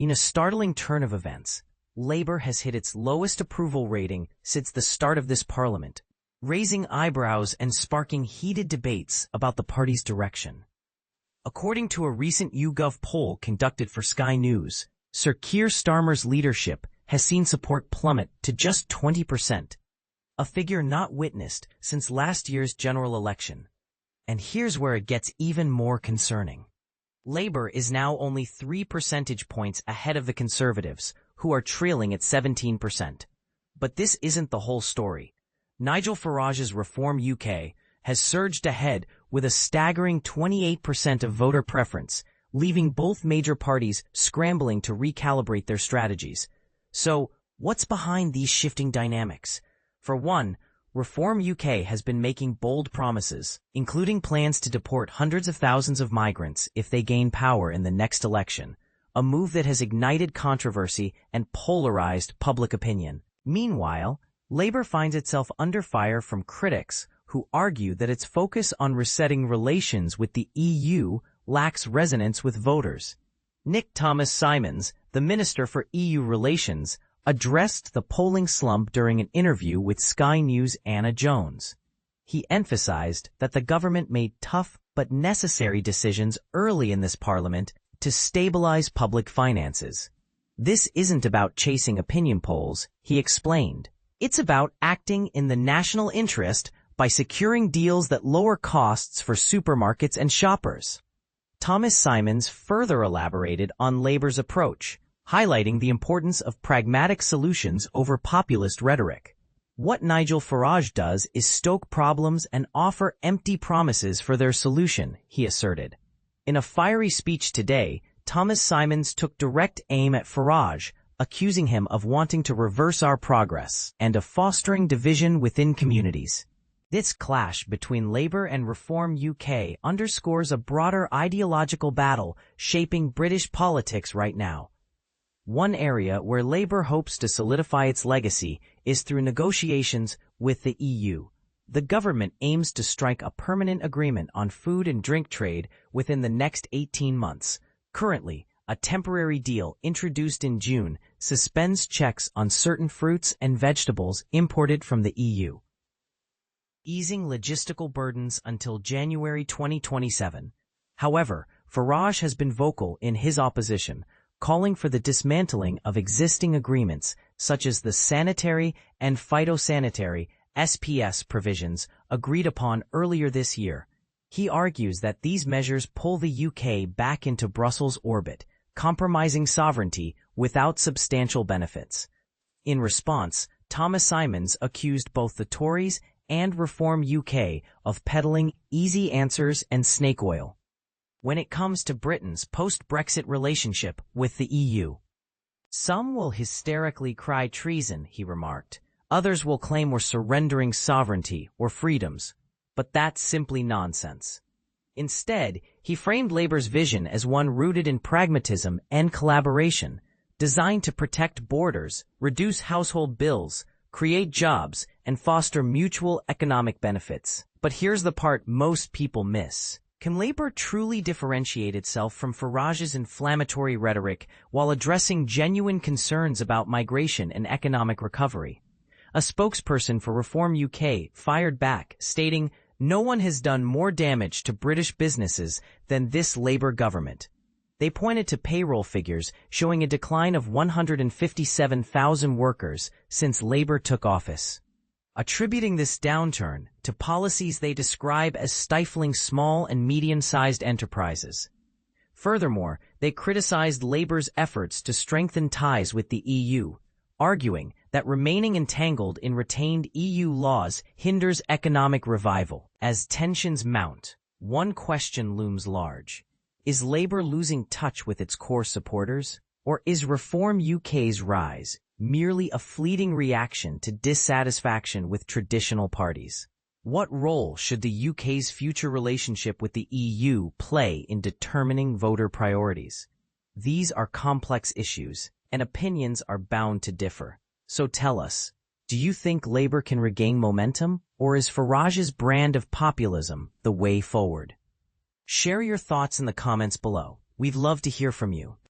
In a startling turn of events, Labour has hit its lowest approval rating since the start of this parliament, raising eyebrows and sparking heated debates about the party's direction. According to a recent YouGov poll conducted for Sky News, Sir Keir Starmer's leadership has seen support plummet to just 20%, a figure not witnessed since last year's general election. And here's where it gets even more concerning. Labour is now only 3 percentage points ahead of the Conservatives, who are trailing at 17%. But this isn't the whole story. Nigel Farage's Reform UK has surged ahead with a staggering 28% of voter preference, leaving both major parties scrambling to recalibrate their strategies. So, what's behind these shifting dynamics? For one, Reform UK has been making bold promises, including plans to deport hundreds of thousands of migrants if they gain power in the next election, a move that has ignited controversy and polarized public opinion. Meanwhile, Labour finds itself under fire from critics who argue that its focus on resetting relations with the EU lacks resonance with voters. Thomas-Symonds, the Minister for EU Relations, addressed the polling slump during an interview with Sky News' Anna Jones. He emphasized that the government made tough but necessary decisions early in this parliament to stabilize public finances. This isn't about chasing opinion polls, he explained. It's about acting in the national interest by securing deals that lower costs for supermarkets and shoppers. Thomas-Symonds further elaborated on Labour's approach, highlighting the importance of pragmatic solutions over populist rhetoric. What Nigel Farage does is stoke problems and offer empty promises for their solution, he asserted. In a fiery speech today, Thomas-Symonds took direct aim at Farage, accusing him of wanting to reverse our progress and of fostering division within communities. This clash between Labour and Reform UK underscores a broader ideological battle shaping British politics right now. One area where Labour hopes to solidify its legacy is through negotiations with the EU. The government aims to strike a permanent agreement on food and drink trade within the next 18 months. Currently, a temporary deal introduced in June suspends checks on certain fruits and vegetables imported from the EU, easing logistical burdens until January 2027. However, Farage has been vocal in his opposition, calling for the dismantling of existing agreements such as the sanitary and phytosanitary SPS provisions agreed upon earlier this year. He argues that these measures pull the UK back into Brussels' orbit, compromising sovereignty without substantial benefits. In response, Thomas-Symonds accused both the Tories and Reform UK of peddling easy answers and snake oil when it comes to Britain's post-Brexit relationship with the EU. Some will hysterically cry treason, he remarked. Others will claim we're surrendering sovereignty or freedoms. But that's simply nonsense. Instead, he framed Labour's vision as one rooted in pragmatism and collaboration, designed to protect borders, reduce household bills, create jobs, and foster mutual economic benefits. But here's the part most people miss. Can Labour truly differentiate itself from Farage's inflammatory rhetoric while addressing genuine concerns about migration and economic recovery? A spokesperson for Reform UK fired back, stating, "No one has done more damage to British businesses than this Labour government." They pointed to payroll figures showing a decline of 157,000 workers since Labour took office, attributing this downturn to policies they describe as stifling small and medium-sized enterprises. Furthermore, they criticized Labour's efforts to strengthen ties with the EU, arguing that remaining entangled in retained EU laws hinders economic revival. As tensions mount, one question looms large. Is Labour losing touch with its core supporters? Or is Reform UK's rise merely a fleeting reaction to dissatisfaction with traditional parties? What role should the UK's future relationship with the EU play in determining voter priorities? These are complex issues, and opinions are bound to differ. So tell us, do you think Labour can regain momentum, or is Farage's brand of populism the way forward? Share your thoughts in the comments below. We'd love to hear from you.